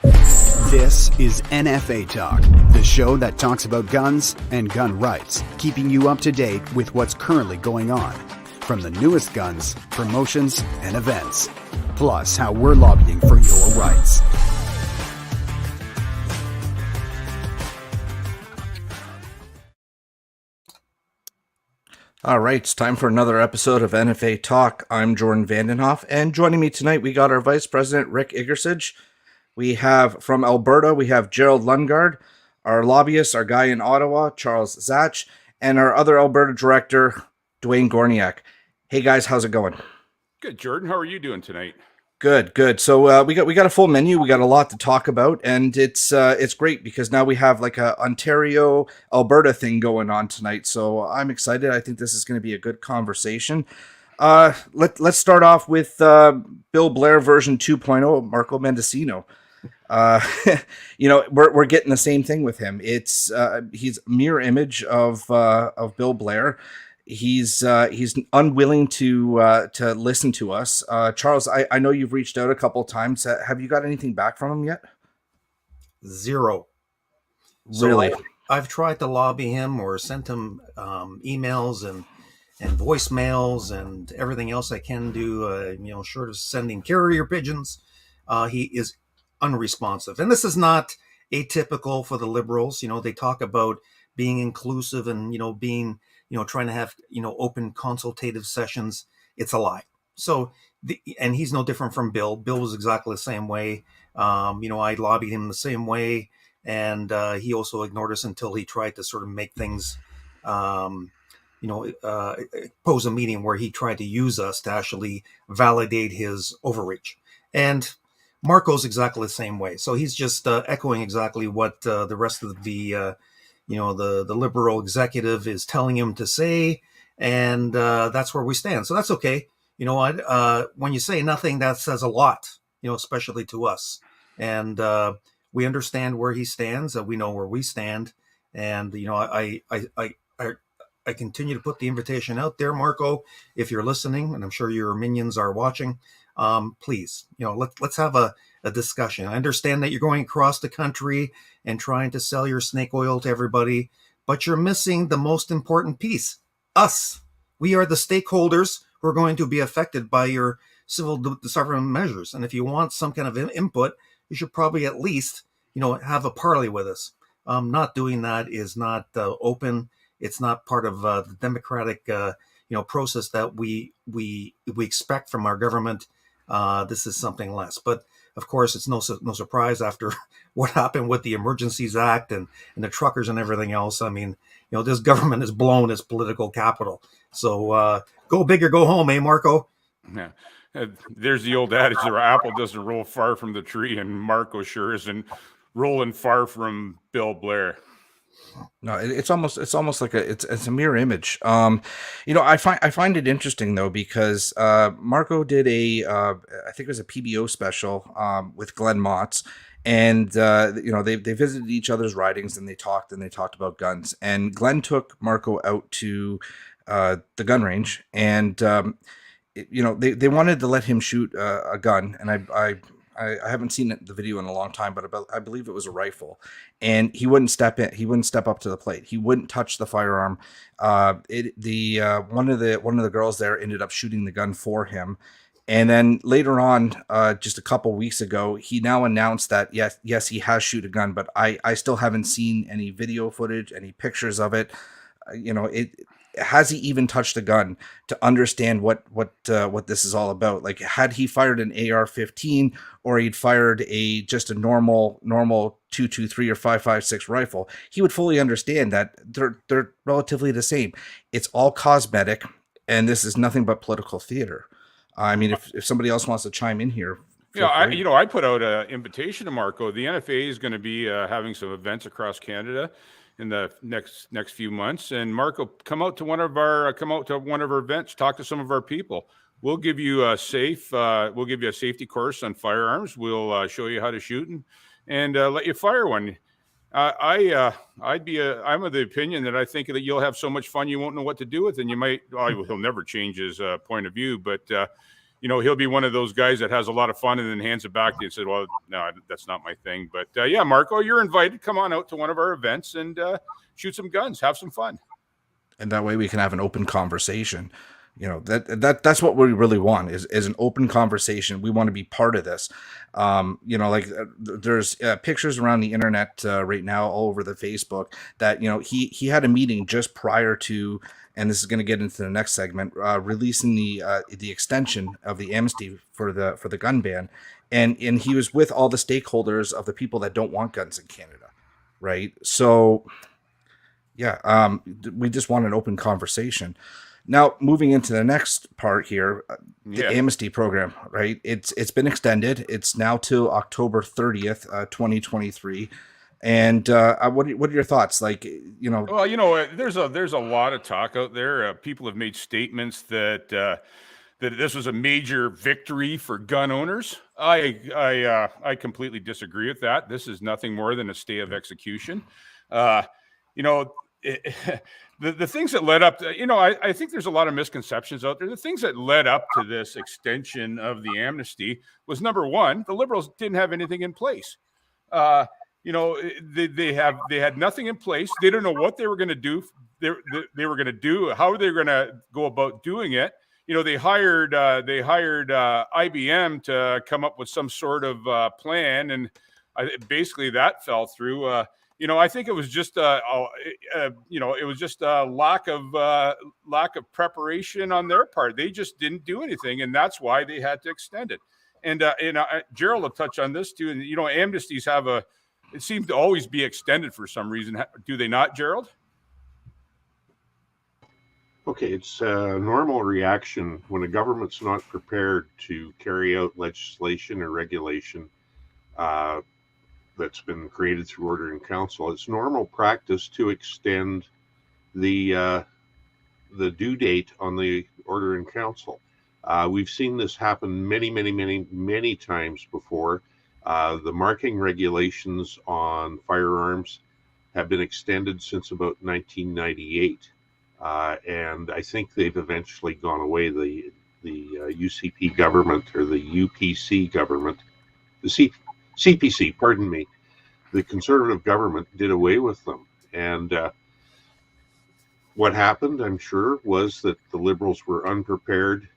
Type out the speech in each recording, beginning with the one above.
This is NFA Talk, the show that talks about guns and gun rights, keeping you up to date with what's currently going on, from the newest guns, promotions, and events, plus how we're lobbying for your rights. All right, it's time for another episode of NFA Talk. I'm Jordan Vandenhoff, and joining me tonight, we got our Vice President, Rick Igersage. We have, from Alberta, we have Gerald Lundgaard, our lobbyist, our guy in Ottawa, Charles Zach, and our other Alberta Director, Dwayne Gorniak. Hey guys, how's it going? Good, Jordan. How are you doing tonight? Good. So we got a full menu. We got a lot to talk about, and it's great because now we have like a Ontario Alberta thing going on tonight. So I'm excited. I think this is going to be a good conversation. Let's start off with Bill Blair version 2.0, Marco Mendicino. We're getting the same thing with him. He's a mirror image of Bill Blair. He's unwilling to listen to us. Charles, I know you've reached out a couple of times. Have you got anything back from him yet? Zero. Really? So I've tried to lobby him or sent him emails and voicemails and everything else I can do, short of sending carrier pigeons. He is unresponsive. And this is not atypical for the Liberals. They talk about being inclusive and, being, trying to have, open consultative sessions. It's a lie. So, and he's no different from Bill. Bill was exactly the same way. I lobbied him the same way. And he also ignored us until he tried to sort of make things, pose a meeting where he tried to use us to actually validate his overreach. And Marco's exactly the same way. So he's just echoing exactly what the rest of the Liberal executive is telling him to say. And that's where we stand. So that's okay. You know what? When you say nothing, that says a lot, especially to us. And we understand where he stands. We know where we stand. And, I continue to put the invitation out there, Marco, if you're listening, and I'm sure your minions are watching. Please, let's have a discussion. I understand that you're going across the country and trying to sell your snake oil to everybody, but you're missing the most important piece. Us. We are the stakeholders who are going to be affected by your civil disarmament measures. And if you want some kind of input, you should probably at least, have a parley with us. Not doing that is not open. It's not part of the democratic, process that we expect from our government. This is something less. But of course, it's no surprise after what happened with the Emergencies Act and the truckers and everything else. I mean, this government has blown its political capital. So go big or go home, eh, Marco? Yeah. There's the old adage: the apple doesn't roll far from the tree, and Marco sure isn't rolling far from Bill Blair. No, it's almost like it's a mirror image. I find it interesting though because Marco did I think it was a PBO special with Glenn Motz, and they visited each other's ridings and they talked about guns. And Glenn took Marco out to the gun range, and they wanted to let him shoot a gun, and I haven't seen the video in a long time, but I believe it was a rifle, and he wouldn't step in. He wouldn't step up to the plate. He wouldn't touch the firearm. One of the girls there ended up shooting the gun for him, and then later on, just a couple weeks ago, he now announced that yes, he has shoot a gun, but I still haven't seen any video footage, any pictures of it. Has he even touched a gun to understand what this is all about? Like, had he fired an AR-15 or he'd fired just a normal 223 or 5.56 rifle, he would fully understand that they're relatively the same. It's all cosmetic, and this is nothing but political theater. I mean, if somebody else wants to chime in here. I put out an invitation to Marco. The NFA is going to be having some events across Canada in the next few months, and Marco, come out to one of our events, talk to some of our people. We'll give you a safety course on firearms. We'll show you how to shoot and let you fire one. I'm of the opinion that I think that you'll have so much fun you won't know what to do with, and you might. He'll never change his point of view, but he'll be one of those guys that has a lot of fun and then hands it back to you and said, well, no, that's not my thing. But yeah, Marco, you're invited. Come on out to one of our events and shoot some guns, have some fun. And that way we can have an open conversation. That's what we really want is an open conversation. We want to be part of this. There's pictures around the internet right now all over the Facebook that, he had a meeting just prior to, and this is going to get into the next segment, releasing the extension of the amnesty for the gun ban. And he was with all the stakeholders of the people that don't want guns in Canada. Right. So yeah, we just want an open conversation. Now, moving into the next part here, the amnesty program, right? It's been extended. It's now till October 30th, 2023. And what are your thoughts? Well, there's a lot of talk out there. People have made statements that this was a major victory for gun owners. I completely disagree with that. This is nothing more than a stay of execution. The things that led up to, I think there's a lot of misconceptions out there. The things that led up to this extension of the amnesty was, number one, the Liberals didn't have anything in place. They had nothing in place. They don't know what they were going to do. They were going to do, how they were going to go about doing it. They hired IBM to come up with some sort of plan, and basically that fell through. I think it was just a lack of preparation on their part. They just didn't do anything, and that's why they had to extend it. And Gerald will touch on this too. And amnesties it seems to always be extended for some reason. Do they not, Gerald? Okay, it's a normal reaction when a government's not prepared to carry out legislation or regulation that's been created through order in council. It's normal practice to extend the due date on the order in council. We've seen this happen many times before. The marking regulations on firearms have been extended since about 1998, and I think they've eventually gone away. The UCP government, or the UPC government, CPC, pardon me, the Conservative government did away with them. And what happened, I'm sure, was that the Liberals were unprepared.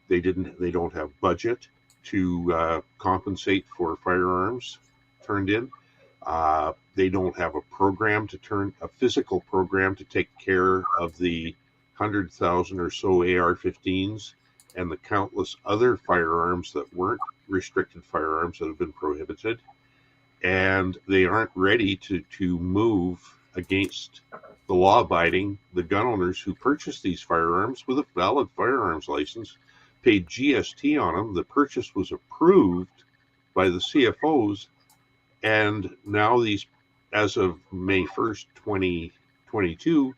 They don't have budget to compensate for firearms turned in. They don't have a physical program to take care of the 100,000 or so AR-15s and the countless other firearms that weren't restricted firearms that have been prohibited. And they aren't ready to move against the law-abiding, the gun owners who purchased these firearms with a valid firearms license, paid GST on them. The purchase was approved by the CFOs, and now these, as of May 1st, 2022,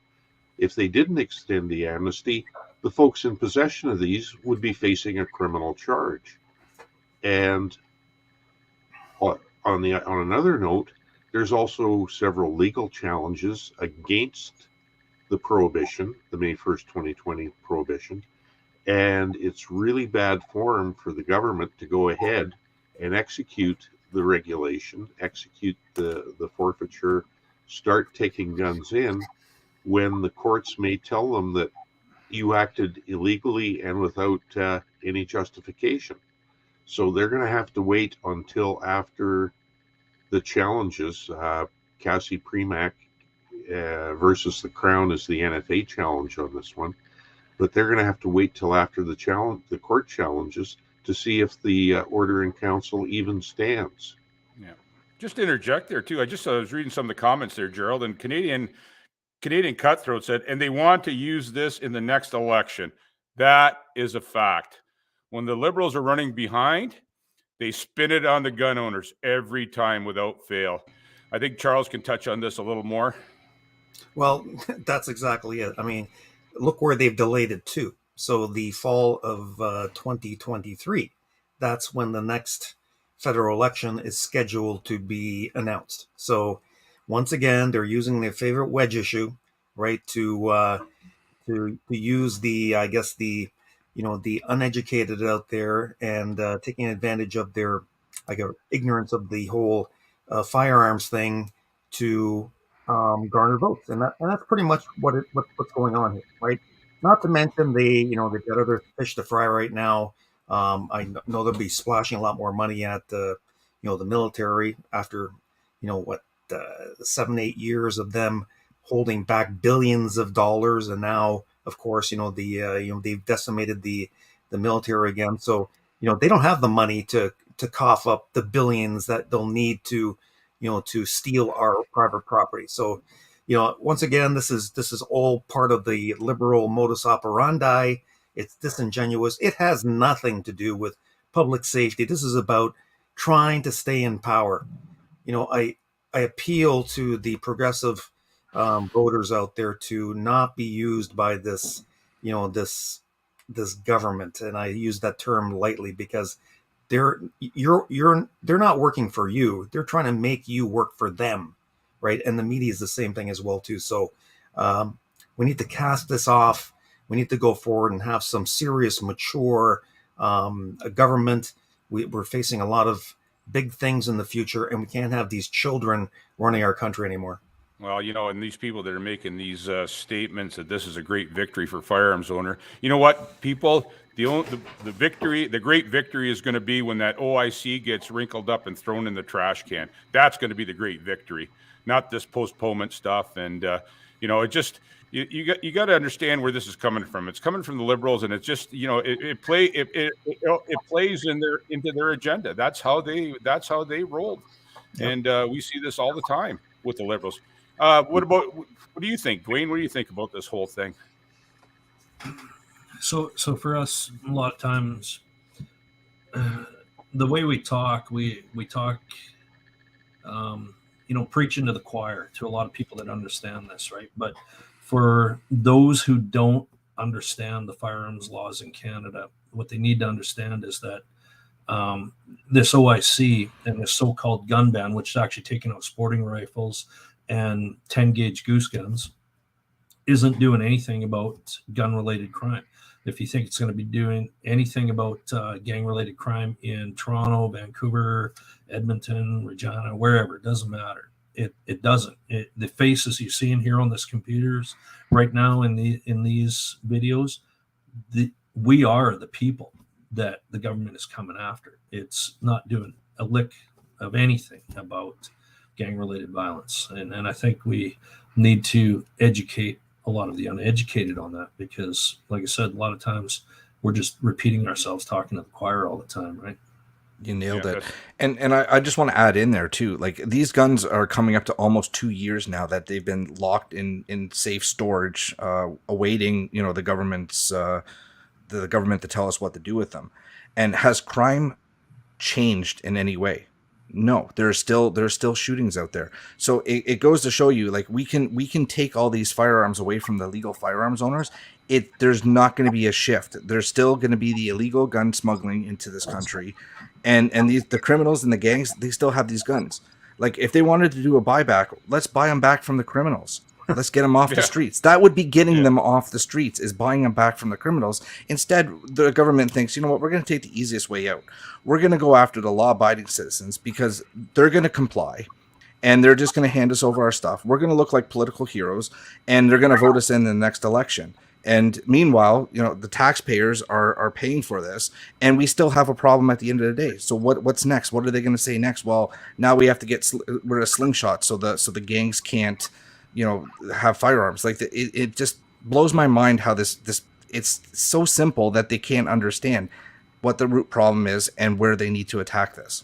if they didn't extend the amnesty, the folks in possession of these would be facing a criminal charge. And on another note, there's also several legal challenges against the prohibition, the May 1st, 2020 prohibition. And it's really bad form for the government to go ahead and execute the regulation, execute the forfeiture, start taking guns in when the courts may tell them that you acted illegally and without any justification. So they're going to have to wait until after the challenges. Cassie Premack versus the Crown is the NFA challenge on this one. But they're going to have to wait till after the court challenges to see if the order in council even stands. Yeah. Just to interject there too. I was reading some of the comments there, Gerald, and Canadian Cutthroat said, and they want to use this in the next election. That is a fact. When the Liberals are running behind, they spin it on the gun owners every time without fail. I think Charles can touch on this a little more. Well, that's exactly it. I mean, look where they've delayed it to. So the fall of 2023, that's when the next federal election is scheduled to be announced. So once again, they're using their favorite wedge issue, right, to use the the uneducated out there and taking advantage of their ignorance of the whole firearms thing to garner votes, and that's pretty much what's going on here, right? Not to mention they've got other fish to fry right now. I know they'll be splashing a lot more money at the military after what 7-8 years of them holding back billions of dollars, and now of course they've decimated the military again. So they don't have the money to cough up the billions that they'll need to to steal our private property. So once again, this is all part of the liberal modus operandi. It's disingenuous. It has nothing to do with public safety. This is about trying to stay in power. I appeal to the progressive voters out there to not be used by this government, and I use that term lightly because they're not working for you. They're trying to make you work for them, right? And the media is the same thing as well too. So we need to cast this off. We need to go forward and have some serious, mature government. We're facing a lot of big things in the future, and we can't have these children running our country anymore. Well, and these people that are making these statements that this is a great victory for firearms owner, you know what, people, the victory, the great victory is going to be when that OIC gets wrinkled up and thrown in the trash can. That's going to be the great victory, not this postponement stuff. And it just you got to understand where this is coming from. It's coming from the Liberals, and it's just it plays into their agenda. That's how they roll, yep. And we see this all the time with the Liberals. What do you think, Dwayne? What do you think about this whole thing? So for us, a lot of times, the way we talk, we talk, preaching to the choir to a lot of people that understand this, right? But for those who don't understand the firearms laws in Canada, what they need to understand is that this OIC and this so-called gun ban, which is actually taking out sporting rifles and 10-gauge goose guns, isn't doing anything about gun-related crime. If you think it's going to be doing anything about gang-related crime in Toronto, Vancouver, Edmonton, Regina, wherever, it doesn't matter. It doesn't. The faces you see in here on this computers right now in these videos, we are the people that the government is coming after. It's not doing a lick of anything about gang-related violence. And I think we need to educate a lot of the uneducated on that, because like I said, a lot of times we're just repeating ourselves, talking to the choir all the time, right? You nailed it. And I just want to add in there too, like these guns are coming up to almost 2 years now that they've been locked in safe storage, awaiting, the government's the government to tell us what to do with them. And has crime changed in any way? No, there's still shootings out there. So it goes to show you, like, we can take all these firearms away from the legal firearms owners. There's not going to be a shift. There's still going to be the illegal gun smuggling into this country, and the criminals and the gangs, they still have these guns. Like, if they wanted to do a buyback, let's buy them back from the criminals. Let's get them off the streets. That would be getting them off the streets, is buying them back from the criminals. Instead, the government thinks, you know what, we're going to take the easiest way out. We're going to go after the law-abiding citizens because they're going to comply, and they're just going to hand us over our stuff. We're going to look like political heroes, and they're going to vote us in the next election. And meanwhile, the taxpayers are paying for this, and we still have a problem at the end of the day. So what's next? What are they going to say next? Well, now we have to get rid of slingshots so the gangs can't have firearms. Like, it just blows my mind how this it's so simple that they can't understand what the root problem is and where they need to attack this.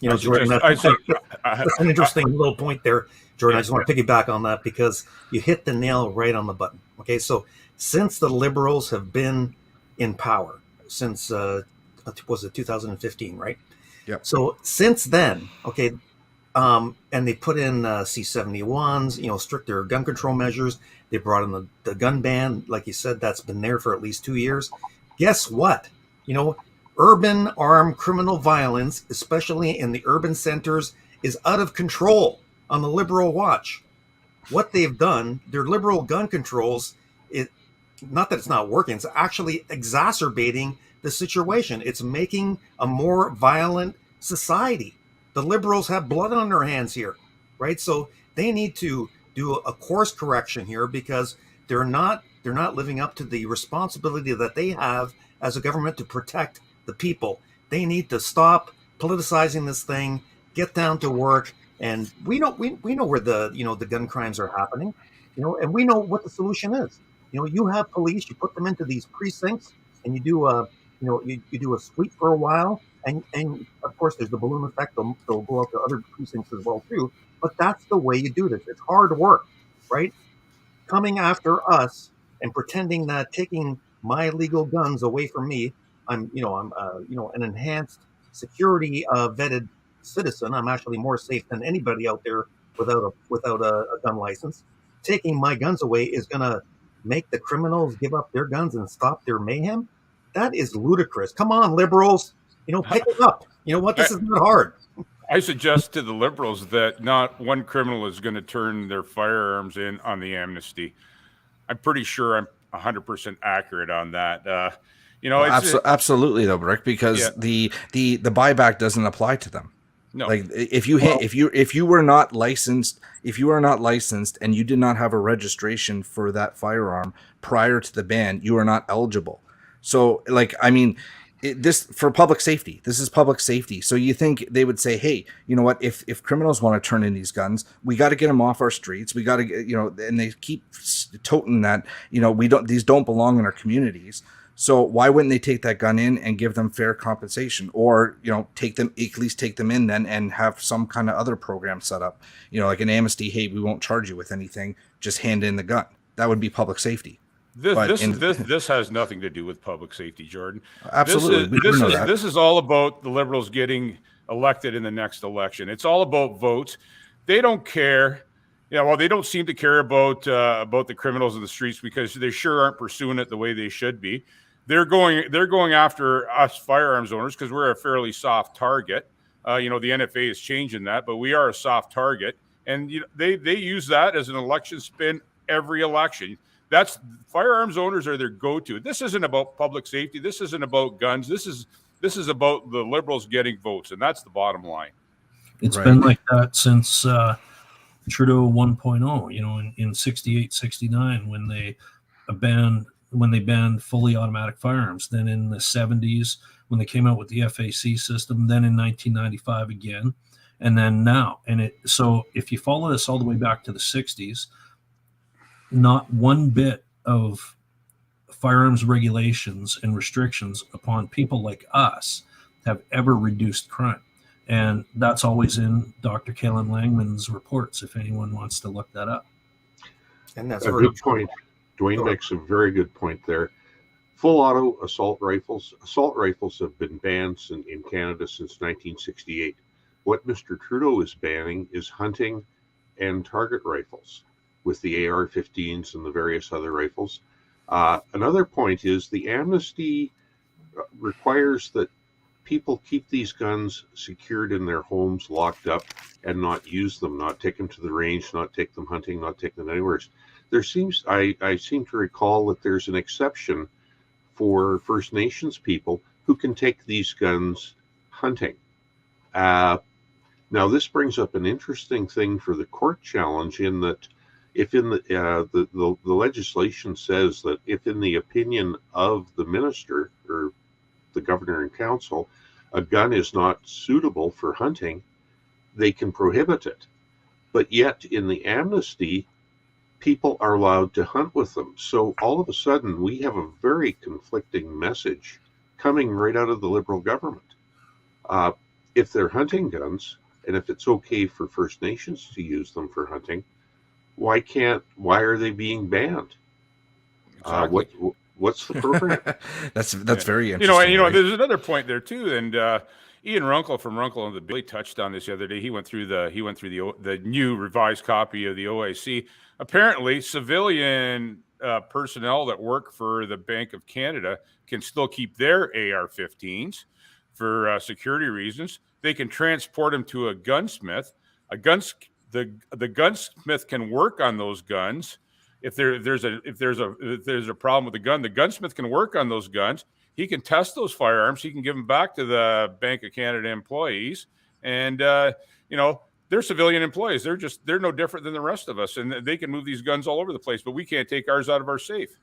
Jordan, that's an interesting little point there, Jordan. I just want to piggyback on that because you hit the nail right on the button. Okay, so since the Liberals have been in power since was it 2015, right? Yeah. So since then, okay. And they put in C-71s, stricter gun control measures. They brought in the gun ban. Like you said, that's been there for at least 2 years. Guess what? Urban armed criminal violence, especially in the urban centers, is out of control on the Liberal watch. What they've done, their Liberal gun controls, not that it's not working, it's actually exacerbating the situation. It's making a more violent society. The liberals have blood on their hands here, right? So they need to do a course correction here, because they're not living up to the responsibility that they have as a government to protect the people. They need to stop politicizing this thing, get down to work, and we know where the gun crimes are happening, and we know what the solution is. You have police, you put them into these precincts, and you do you do a sweep for a while, and of course there's the balloon effect. They'll go out to other precincts as well too. But that's the way you do this. It's hard work, right? Coming after us and pretending that taking my legal guns away from me, I'm an enhanced security vetted citizen. I'm actually more safe than anybody out there without a gun license. Taking my guns away is going to make the criminals give up their guns and stop their mayhem. That is ludicrous. Come on, liberals, pick it up. You know what? This is not hard. I suggest to the liberals that not one criminal is going to turn their firearms in on the amnesty. I'm pretty sure I'm 100% accurate on that. Absolutely though, Rick, because the buyback doesn't apply to them. No. Like if you were not licensed and you did not have a registration for that firearm prior to the ban, you are not eligible. So this for public safety. This is public safety. So you think they would say, hey, you know what? If criminals want to turn in these guns, we got to get them off our streets. We got to get, and they keep toting that, these don't belong in our communities. So why wouldn't they take that gun in and give them fair compensation, or, at least take them in then and have some kind of other program set up, like an amnesty. Hey, we won't charge you with anything. Just hand in the gun. That would be public safety. This has nothing to do with public safety, Jordan. Absolutely. This is all about the liberals getting elected in the next election. It's all about votes. They don't care. They don't seem to care about the criminals in the streets, because they sure aren't pursuing it the way they should be. They're going after us firearms owners because we're a fairly soft target. The NFA is changing that, but we are a soft target, and they use that as an election spin every election. That's firearms owners are their go-to. This isn't about public safety. This isn't about guns. This is about the liberals getting votes, and that's the bottom line. It's been like that since Trudeau 1.0. In 68, 69, when they banned fully automatic firearms. Then in the 70s, when they came out with the FAC system. Then in 1995 again, and then now. So if you follow this all the way back to the 60s. Not one bit of firearms regulations and restrictions upon people like us have ever reduced crime. And that's always in Dr. Kalen Langman's reports, if anyone wants to look that up. And that's a good point. Dwayne makes a very good point there. Full auto assault rifles. Assault rifles have been banned in Canada since 1968. What Mr. Trudeau is banning is hunting and target rifles, with the AR-15s and the various other rifles. Another point is the amnesty requires that people keep these guns secured in their homes, locked up, and not use them, not take them to the range, not take them hunting, not take them anywhere. I seem to recall that there's an exception for First Nations people who can take these guns hunting. Now, this brings up an interesting thing for the court challenge, in that if in the legislation says that if in the opinion of the minister or the governor and council, a gun is not suitable for hunting, they can prohibit it. But yet in the amnesty, people are allowed to hunt with them. So all of a sudden we have a very conflicting message coming right out of the Liberal government. If they're hunting guns, and if it's okay for First Nations to use them for hunting, why are they being banned? Exactly. What's the program? That's very interesting. There's another point there too, and Ian Runkle from Runkle and the Billy touched on this the other day. He went through the new revised copy of the OIC. Apparently, civilian personnel that work for the Bank of Canada can still keep their AR-15s for security reasons. They can transport them to a gunsmith. The gunsmith can work on those guns if there's a problem with the gun, the gunsmith can work on those guns. He can test those firearms. He can give them back to the Bank of Canada employees, and they're civilian employees. They're no different than the rest of us, and they can move these guns all over the place. But we can't take ours out of our safe.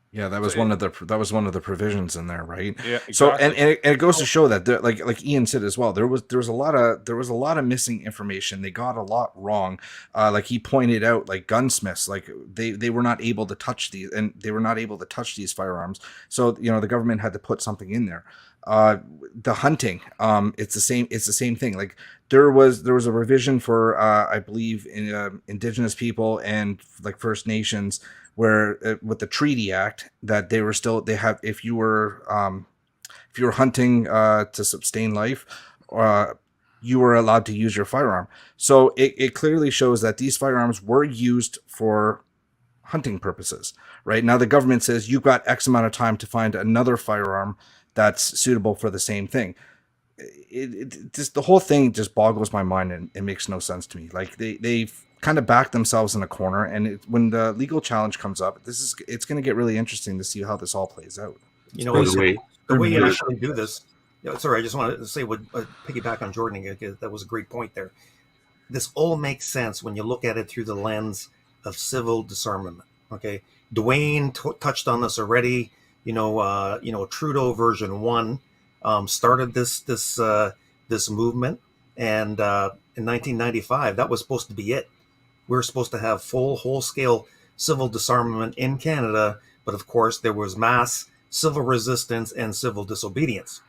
Yeah, that was one of the provisions in there, right? Yeah, exactly. So and it goes to show that like Ian said as well, there was a lot of missing information. They got a lot wrong. Like he pointed out, like gunsmiths, like they were not able to touch these, and they were not able to touch these firearms. So the government had to put something in there. The hunting, it's the same thing. Like there was a revision for I believe in Indigenous people and like First Nations, where with the Treaty Act that they have, if you were hunting to sustain life, you were allowed to use your firearm. So it clearly shows that these firearms were used for hunting purposes. Right now, the government says you've got X amount of time to find another firearm that's suitable for the same thing. It just, the whole thing just boggles my mind, and it makes no sense to me. Like they've kind of backed themselves in a corner, and when the legal challenge comes up, it's going to get really interesting to see how this all plays out. The way you actually do this. Sorry, I just wanted to say, piggyback on Jordan. That was a great point there. This all makes sense when you look at it through the lens of civil disarmament. Okay, Dwayne touched on this already. Trudeau version 1 started this movement, and in 1995, that was supposed to be it. We were supposed to have whole-scale civil disarmament in Canada, but of course there was mass civil resistance and civil disobedience,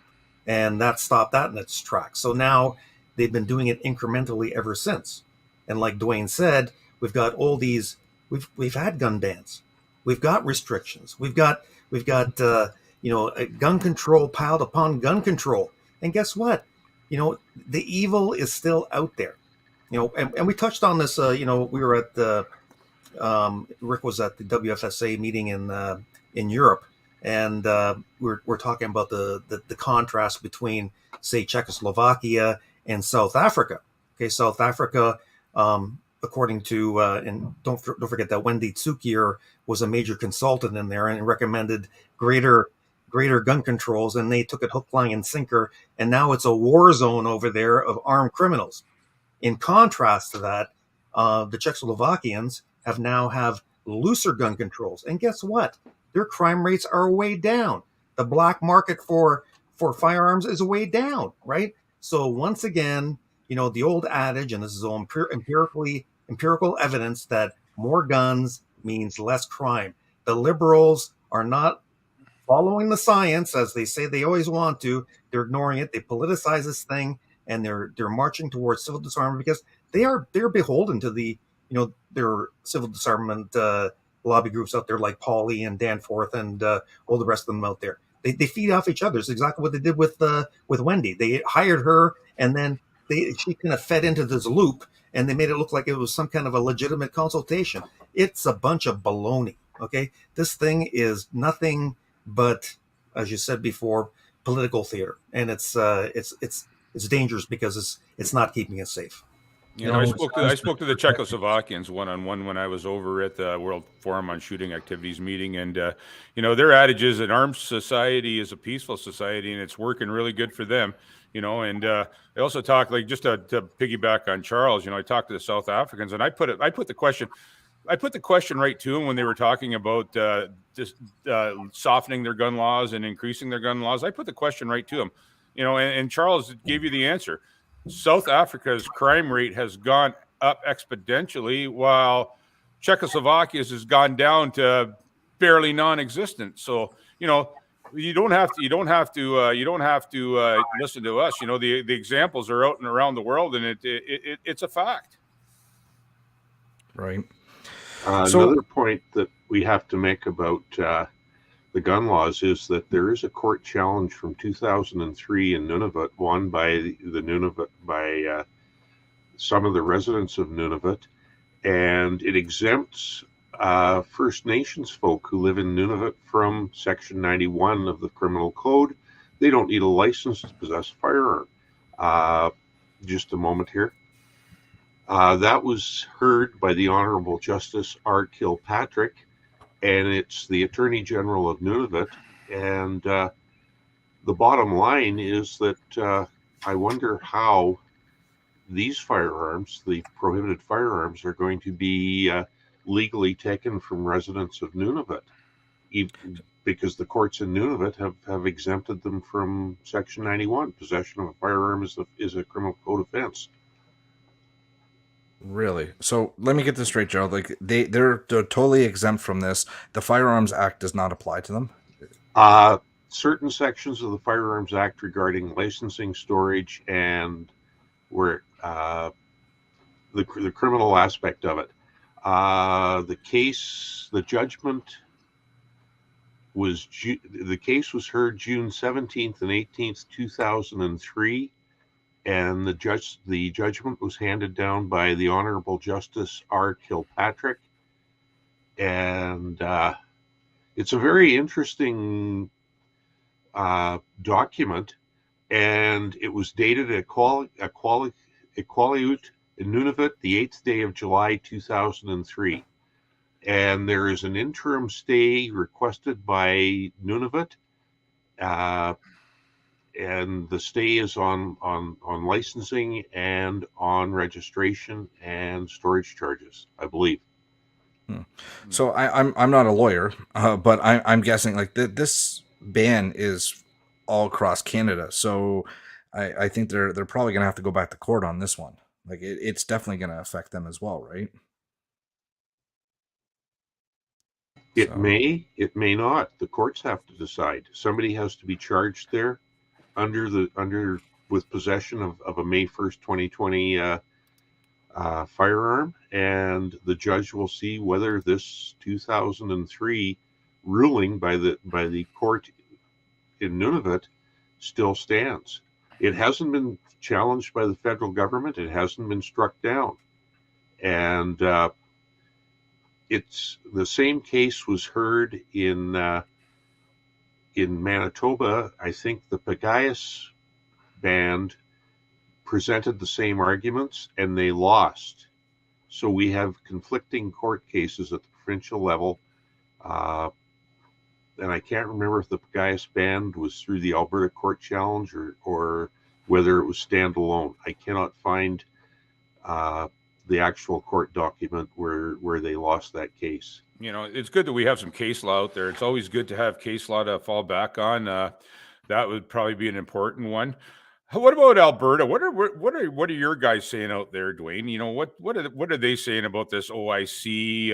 and that stopped that in its tracks. So now they've been doing it incrementally ever since. And like Dwayne said, we've got all these. We've had gun bans, we've got restrictions, we've got gun control piled upon gun control, and guess what? The evil is still out there. And we touched on this. We were at the Rick was at the WFSA meeting in Europe, and we're talking about the contrast between, say, Czechoslovakia and South Africa. Okay, South Africa, according to and don't forget that Wendy Tsukier was a major consultant in there and recommended greater gun controls, and they took it hook, line, and sinker, and now it's a war zone over there of armed criminals. In contrast to that, the Czechoslovakians have looser gun controls, and guess what? Their crime rates are way down. The black market for firearms is way down, right? So once again, the old adage, and this is all empirical evidence, that more guns means less crime. The liberals are not following the science, as they say they always want to. They're ignoring it. They politicize this thing, and they're marching towards civil disarmament because they're beholden to their civil disarmament lobby groups out there like Pauley and Danforth and all the rest of them out there. They feed off each other. It's exactly what they did with Wendy. They hired her, and then she kind of fed into this loop, and they made it look like it was some kind of a legitimate consultation. It's a bunch of baloney. Okay, this thing is nothing but, as you said before, political theater, and it's dangerous because it's not keeping us safe. I spoke to the Czechoslovakians one-on-one when I was over at the World Forum on Shooting Activities meeting, and their adage is an armed society is a peaceful society, and it's working really good for them. And I also talked, like, just to piggyback on Charles. I talked to the South Africans, and I put the question right to them when they were talking about just softening their gun laws and increasing their gun laws. I put the question right to them, and Charles gave you the answer. South Africa's crime rate has gone up exponentially, while Czechoslovakia's has gone down to barely non-existent. So, you don't have to listen to us. The examples are out and around the world, and it's a fact. Right. Another point that we have to make about the gun laws is that there is a court challenge from 2003 in Nunavut, won by some of the residents of Nunavut, and it exempts First Nations folk who live in Nunavut from Section 91 of the Criminal Code. They don't need a license to possess a firearm. Just a moment here. That was heard by the Honorable Justice R. Kilpatrick, and it's the Attorney General of Nunavut. And the bottom line is that I wonder how these firearms, the prohibited firearms, are going to be legally taken from residents of Nunavut, because the courts in Nunavut have exempted them from Section 91. Possession of a firearm is a criminal code offense. Really? So let me get this straight, Gerald. Like they're totally exempt from this. The Firearms Act does not apply to them. Certain sections of the Firearms Act regarding licensing, storage, and where the criminal aspect of it. The case was heard June 17th and 18th, 2003, and the judgment was handed down by the Honorable Justice R. Kilpatrick, and it's a very interesting document, and it was dated at Equalute in Nunavut, the 8th day of July, 2003. And there is an interim stay requested by Nunavut, and the stay is on licensing and on registration and storage charges, I believe. So I'm not a lawyer, but I'm guessing like this ban is all across Canada. So I think they're probably gonna have to go back to court on this one. Like it's definitely gonna affect them as well, right? It may not. The courts have to decide. Somebody has to be charged there with possession of a May 1st, 2020 firearm, and the judge will see whether this 2003 ruling by the court in Nunavut still stands. It hasn't been challenged by the federal government. It hasn't been struck down, and it's the same case was heard in Manitoba. I think the Pagayas band presented the same arguments and they lost. So we have conflicting court cases at the provincial level. And I can't remember if the Pagayas band was through the Alberta court challenge or whether it was standalone. I cannot find the actual court document where they lost that case. You know, it's good that we have some case law out there. It's always good to have case law to fall back on. That would probably be an important one. What about Alberta? What are your guys saying out there, Dwayne? You know, what are they saying about this OIC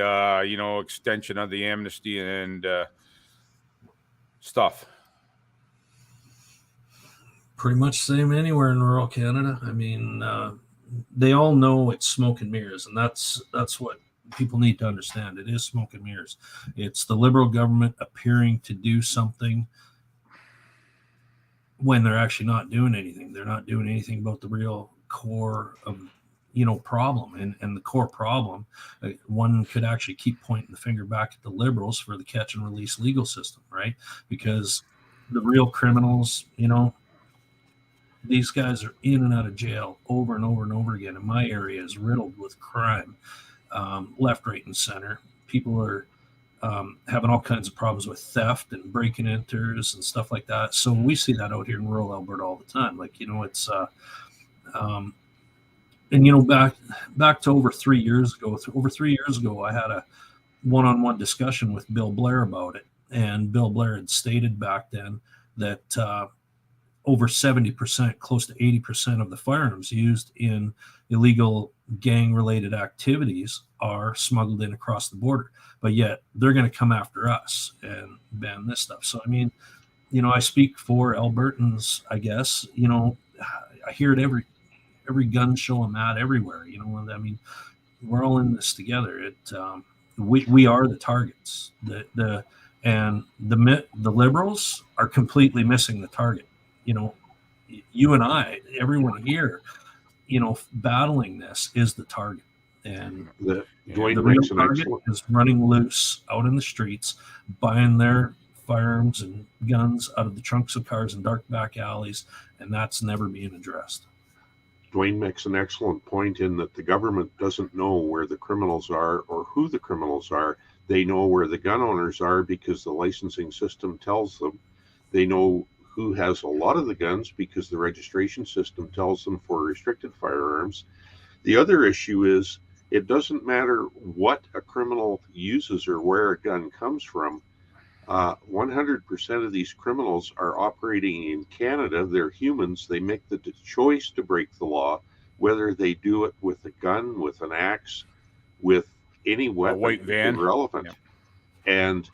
extension of the amnesty and stuff? Pretty much same anywhere in rural Canada. I mean, they all know it's smoke and mirrors, and that's what people need to understand. It is smoke and mirrors. It's the Liberal government appearing to do something when they're actually not doing anything. They're not doing anything about the real core of problem. And the core problem, one could actually keep pointing the finger back at the Liberals for the catch and release legal system, right? Because the real criminals, these guys are in and out of jail over and over and over again. And my area is riddled with crime, left, right, and center. People are having all kinds of problems with theft and break and enters and stuff like that. So we see that out here in rural Alberta all the time. Like, it's back to over 3 years ago, I had a one-on-one discussion with Bill Blair about it. And Bill Blair had stated back then that over 70%, close to 80% of the firearms used in illegal gang-related activities are smuggled in across the border. But yet they're going to come after us and ban this stuff. So, I mean, I speak for Albertans, I guess. I hear it every gun show I'm at everywhere. I mean, we're all in this together. We are the targets. The Liberals are completely missing the target. You and I, everyone here, battling this is the target. And the real target is running loose out in the streets, buying their firearms and guns out of the trunks of cars and dark back alleys, and that's never being addressed. Dwayne makes an excellent point in that the government doesn't know where the criminals are or who the criminals are. They know where the gun owners are because the licensing system tells them. They know who has a lot of the guns because the registration system tells them for restricted firearms. The other issue is it doesn't matter what a criminal uses or where a gun comes from. 100% of these criminals are operating in Canada. They're humans. They make the choice to break the law, whether they do it with a gun, with an axe, with any weapon. A white van. Irrelevant. Yeah. And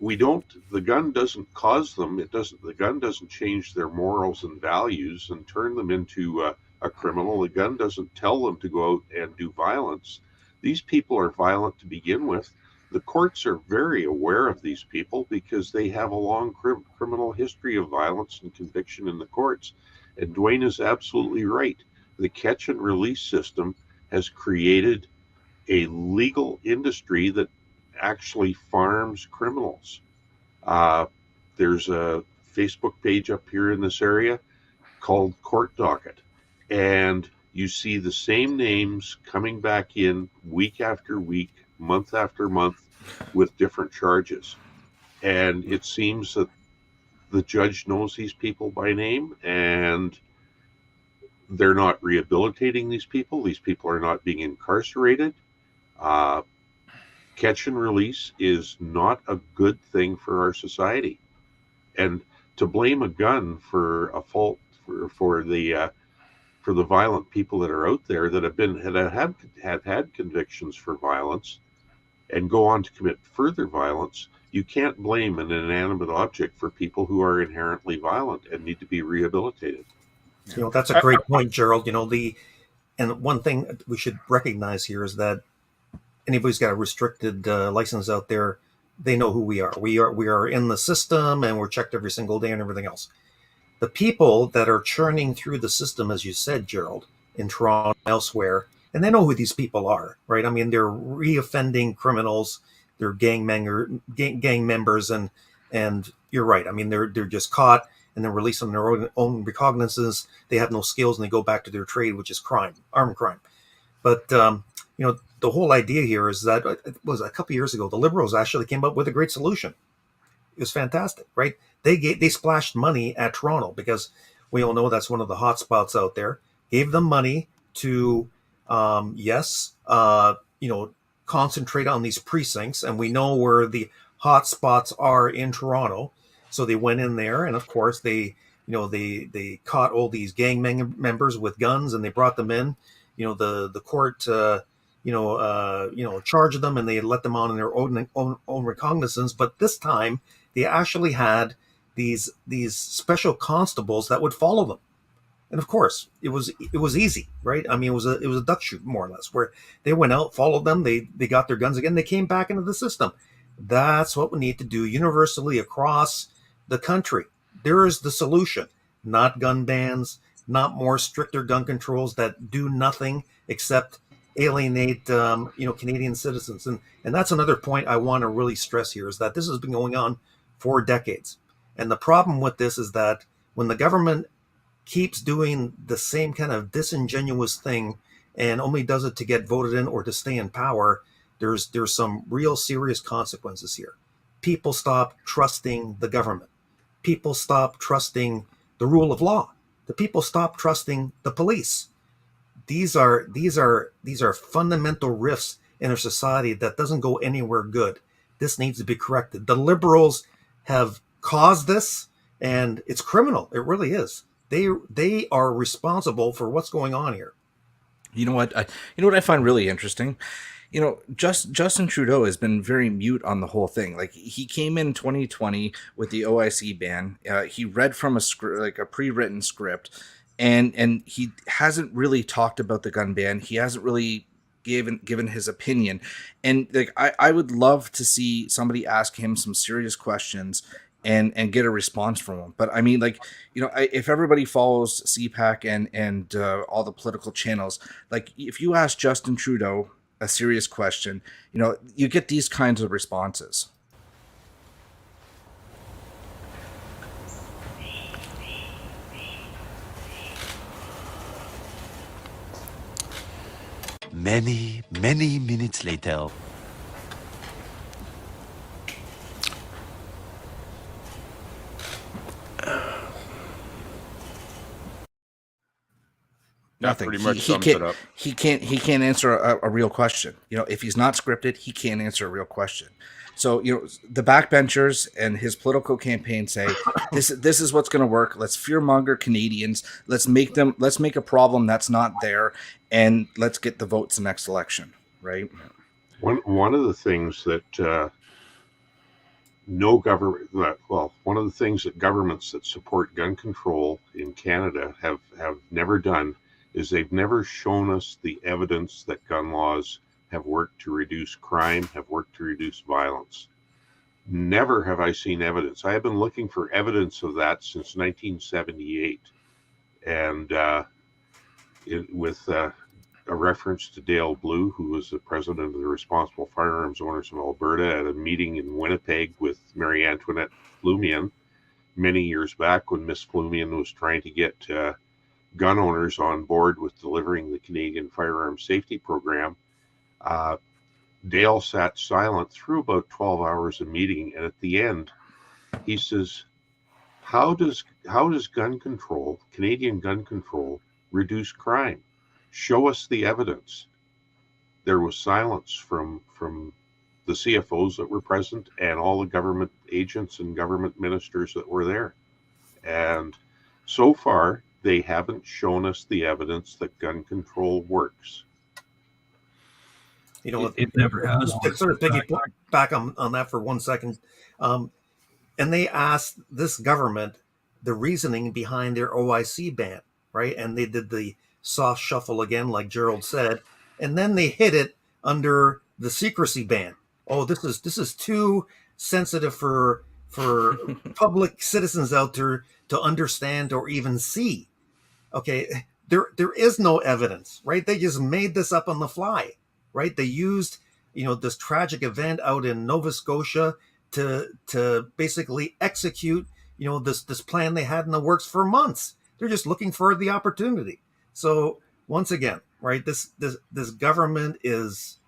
the gun doesn't cause them. The gun doesn't change their morals and values and turn them into a criminal. The gun doesn't tell them to go out and do violence. These people are violent to begin with. The courts are very aware of these people because they have a long criminal history of violence and conviction in the courts. And Dwayne is absolutely right. The catch and release system has created a legal industry that actually farms criminals. There's a Facebook page up here in this area called Court Docket, and you see the same names coming back in week after week, month after month, with different charges. And it seems that the judge knows these people by name, and they're not rehabilitating these people. These people are not being incarcerated. Catch and release is not a good thing for our society. And to blame a gun for a fault for the violent people that are out there that have had convictions for violence and go on to commit further violence, you can't blame an inanimate object for people who are inherently violent and need to be rehabilitated. That's a great point, Gerald. And one thing we should recognize here is that anybody's got a restricted license out there, they know who we are. We are in the system, and we're checked every single day and everything else. The people that are churning through the system, as you said, Gerald, in Toronto and elsewhere, and they know who these people are, right? I mean, they're reoffending criminals, they're gang members, and you're right. I mean, they're just caught and then released on their own recognizances. They have no skills and they go back to their trade, which is crime, armed crime. But the whole idea here is that it was a couple of years ago, the Liberals actually came up with a great solution. It was fantastic, right? They splashed money at Toronto because we all know that's one of the hot spots out there. Gave them money to, concentrate on these precincts, and we know where the hot spots are in Toronto. So they went in there, and of course they caught all these gang members with guns, and they brought them in. The court, charged them, and they let them on in their own recognizance. But this time, they actually had these special constables that would follow them. And of course, it was easy, right? I mean, it was a duck shoot, more or less, where they went out, followed them, they got their guns again, they came back into the system. That's what we need to do universally across the country. There is the solution, not gun bans, not more stricter gun controls that do nothing except alienate, Canadian citizens. And that's another point I want to really stress here, is that this has been going on for decades. And the problem with this is that when the government keeps doing the same kind of disingenuous thing and only does it to get voted in or to stay in power, there's some real serious consequences here. People stop trusting the government. People stop trusting the rule of law. The people stop trusting the police. These are fundamental rifts in our society that doesn't go anywhere good. This needs to be corrected. The Liberals have caused this, and it's criminal. It really is. They are responsible for what's going on here. You know what I find really interesting? Justin Trudeau has been very mute on the whole thing. Like, he came in 2020 with the OIC ban. He read from a script, like a pre-written script, and he hasn't really talked about the gun ban. He hasn't really given his opinion. And like, I would love to see somebody ask him some serious questions and get a response from him. But I mean, like, if everybody follows CPAC and all the political channels, like, if you ask Justin Trudeau a serious question, you get these kinds of responses. Many, many minutes later. Nothing. pretty much He sums can't. it up. He can't answer a real question. If he's not scripted, he can't answer a real question. So the backbenchers and his political campaign say this is what's going to work. Let's fearmonger Canadians. Let's make a problem that's not there, and let's get the votes the next election. Right. One of the things that one of the things that governments that support gun control in Canada have never done is they've never shown us the evidence that gun laws have worked to reduce crime, have worked to reduce violence. Never have I seen evidence. I have been looking for evidence of that since 1978, and with a reference to Dale Blue, who was the president of the Responsible Firearms Owners of Alberta, at a meeting in Winnipeg with Marie Antoinette Flumian many years back, when Miss Flumian was trying to get gun owners on board with delivering the Canadian Firearms Safety Program. Dale sat silent through about 12 hours of meeting, and at the end, he says, how does gun control, Canadian gun control, reduce crime? Show us the evidence. There was silence from the CFOs that were present and all the government agents and government ministers that were there. And so far, they haven't shown us the evidence that gun control works. It never has. Sort of piggyback on that for 1 second. And they asked this government the reasoning behind their OIC ban, right? And they did the soft shuffle again, like Gerald said, and then they hit it under the secrecy ban. Oh, this is too sensitive for public citizens out there to understand or even see. Okay, there is no evidence, right? They just made this up on the fly, right? They used this tragic event out in Nova Scotia to basically execute this plan they had in the works for months. They're just looking for the opportunity. So once again, right, this government is,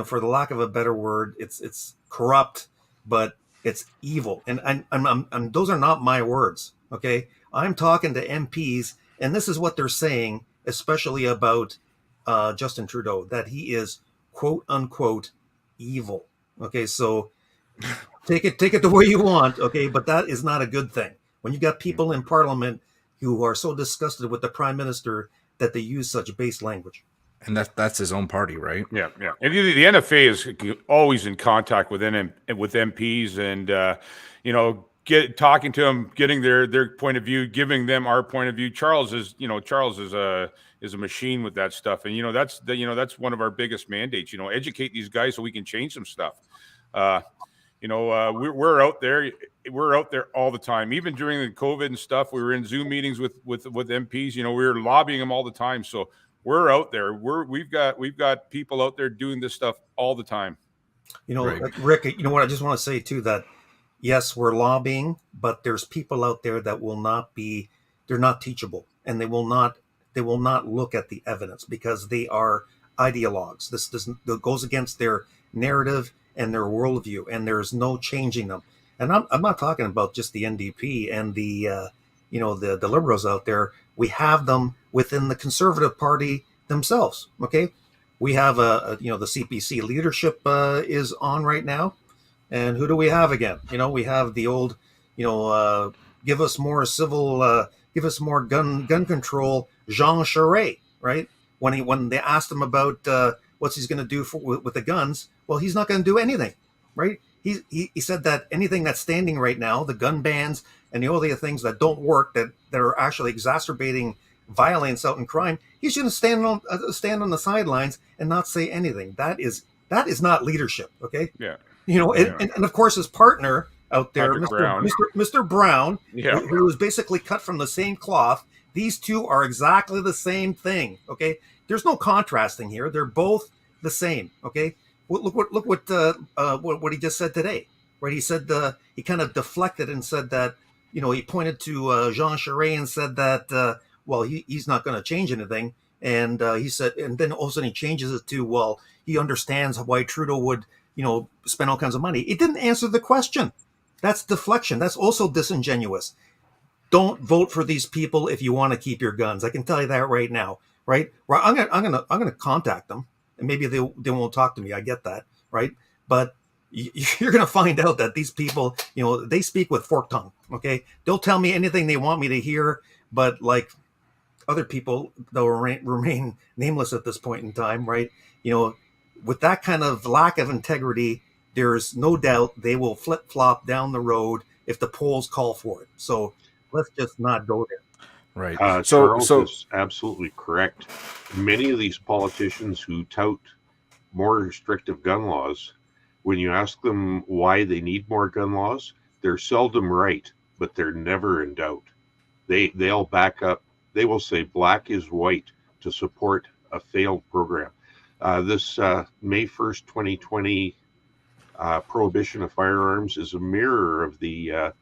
for the lack of a better word, it's corrupt, but it's evil. And I'm those are not my words. Okay, I'm talking to MPs, and this is what they're saying, especially about Justin Trudeau, that he is quote unquote evil. Okay, so take it the way you want. Okay, but that is not a good thing when you got people in Parliament who are so disgusted with the Prime Minister that they use such base language. And that's his own party, right? Yeah. And the NFA is always in contact with MPs, and talking to them, getting their point of view, giving them our point of view. Charles is a machine with that stuff, and that's one of our biggest mandates. Educate these guys so we can change some stuff. We're out there. We're out there all the time. Even during the COVID and stuff, we were in Zoom meetings with MPs. We were lobbying them all the time. So we're out there. We've got people out there doing this stuff all the time. Right. Rick, what I just want to say too, that yes, we're lobbying, but there's people out there that they're not teachable, and they will not look at the evidence because they are ideologues. This goes against their narrative and their worldview, and there's no changing them. And I'm not talking about just the NDP and the Liberals out there. We have them within the Conservative Party themselves. Okay, we have the CPC leadership is on right now, and who do we have again? We have the old, give us more gun control, Jean Charest, right? When they asked him about what he's going to do with the guns, well, he's not going to do anything, right? He said that anything that's standing right now, the gun bans and the other things that don't work, that are actually exacerbating violence out in crime, he's going to stand on the sidelines and not say anything. That is not leadership, okay? Yeah. And of course his partner out there, Mr. Brown, yeah, who was basically cut from the same cloth. These two are exactly the same thing, okay? There's no contrasting here. They're both the same, okay? Look what he just said today, right? He said he kind of deflected and said that he pointed to Jean Charest and said that he's not going to change anything, And he said, and then all of a sudden he changes it to, well, he understands why Trudeau would, spend all kinds of money. It didn't answer the question. That's deflection. That's also disingenuous. Don't vote for these people if you want to keep your guns. I can tell you that right now, right? Well, I'm gonna contact them, and maybe they won't talk to me. I get that, right? But you're gonna find out that these people, they speak with forked tongue. Okay, they'll tell me anything they want me to hear, but like other people, they'll remain nameless at this point in time, right? With that kind of lack of integrity, there's no doubt they will flip flop down the road if the polls call for it. So let's just not go there. Right. Charles is absolutely correct. Many of these politicians who tout more restrictive gun laws, when you ask them why they need more gun laws, they're seldom right, but they're never in doubt. They'll back up. They will say black is white to support a failed program. This May 1st, 2020 prohibition of firearms is a mirror of the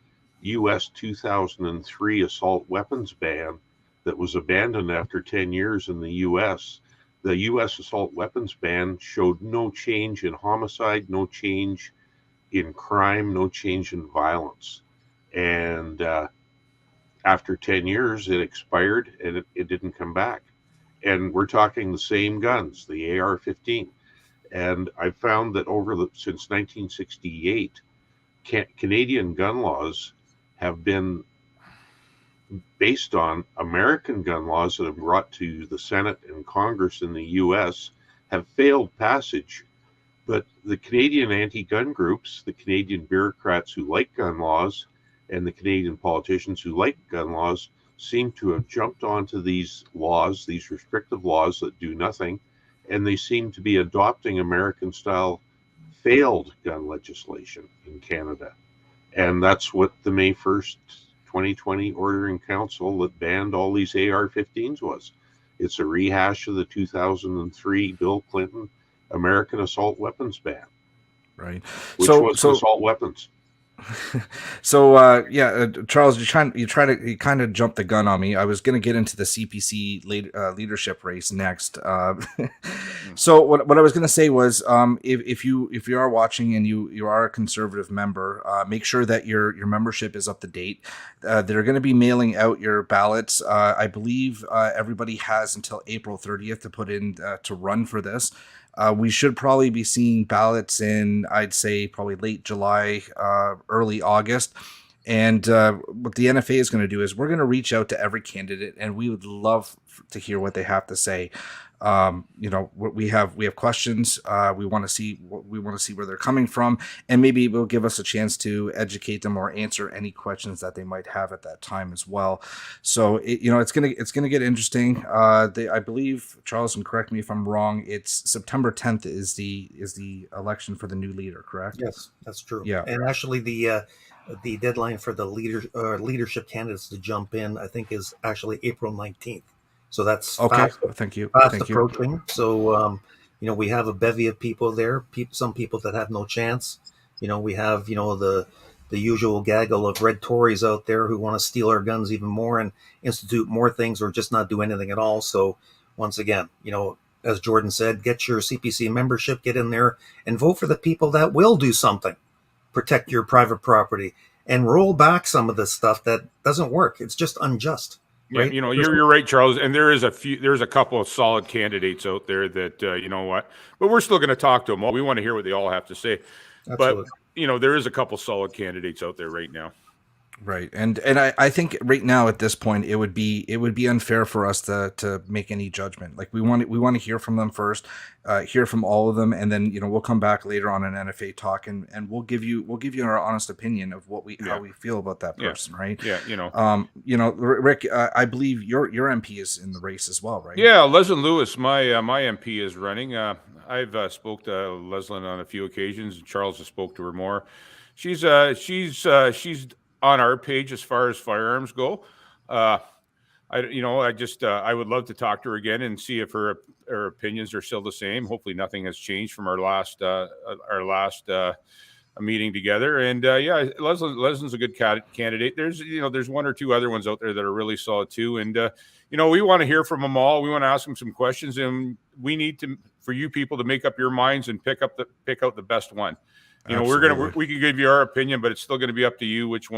U.S. 2003 assault weapons ban that was abandoned after 10 years in the U.S. The U.S. assault weapons ban showed no change in homicide, no change in crime, no change in violence. And after 10 years, it expired and it didn't come back. And we're talking the same guns, the AR-15. And I've found that since 1968, Canadian gun laws have been based on American gun laws that have brought to the Senate and Congress in the U.S. have failed passage. But the Canadian anti-gun groups, the Canadian bureaucrats who like gun laws, and the Canadian politicians who like gun laws seem to have jumped onto these laws, these restrictive laws that do nothing, and they seem to be adopting American-style failed gun legislation in Canada. And that's what the May 1st, 2020 order in council that banned all these AR-15s was. It's a rehash of the 2003 Bill Clinton American assault weapons ban. Right. Which was assault weapons. So Charles, you kind of jumped the gun on me. I was going to get into the CPC leadership race next. So what I was going to say was, if you are watching and you are a conservative member, make sure that your membership is up to date. They're going to be mailing out your ballots. I believe everybody has until April 30th to put in to run for this. We should probably be seeing ballots in, I'd say, probably late July, early August. And what the NFA is going to do is we're going to reach out to every candidate, and we would love to hear what they have to say. We have questions. We want to see where they're coming from, and maybe it will give us a chance to educate them or answer any questions that they might have at that time as well. So it's gonna get interesting. I believe, Charles, and correct me if I'm wrong, it's September 10th is the election for the new leader, correct? Yes, that's true. Yeah, and actually the deadline for the leadership candidates to jump in, I think, is actually April 19th. So that's okay. Thank you. Approaching. So, we have a bevy of people there. Some people that have no chance. We have, the usual gaggle of red Tories out there who want to steal our guns even more and institute more things or just not do anything at all. So once again, as Jordan said, get your CPC membership, get in there and vote for the people that will do something. Protect your private property and roll back some of the stuff that doesn't work. It's just unjust. Right? Yeah, you're right, Charles. And there's a couple of solid candidates out there that, but we're still going to talk to them all. We want to hear what they all have to say. Absolutely. But, there is a couple solid candidates out there right now. Right. And I think right now at this point it would be unfair for us to make any judgment. Like we want to hear from them first, hear from all of them, and then we'll come back later on an NFA talk and we'll give you our honest opinion of how we feel about that person, right? Yeah, Rick, I believe your MP is in the race as well, right? Yeah, Leslyn Lewis, my MP is running. I've spoke to Leslyn on a few occasions. Charles has spoke to her more. She's on our page as far as firearms go. I would love to talk to her again and see if her opinions are still the same. Hopefully nothing has changed from our last a meeting together. And yeah, Leslie's a good candidate. There's one or two other ones out there that are really solid too. And we want to hear from them all. We want to ask them some questions, and we need for you people to make up your minds and pick out the best one. We can give you our opinion, but it's still going to be up to you which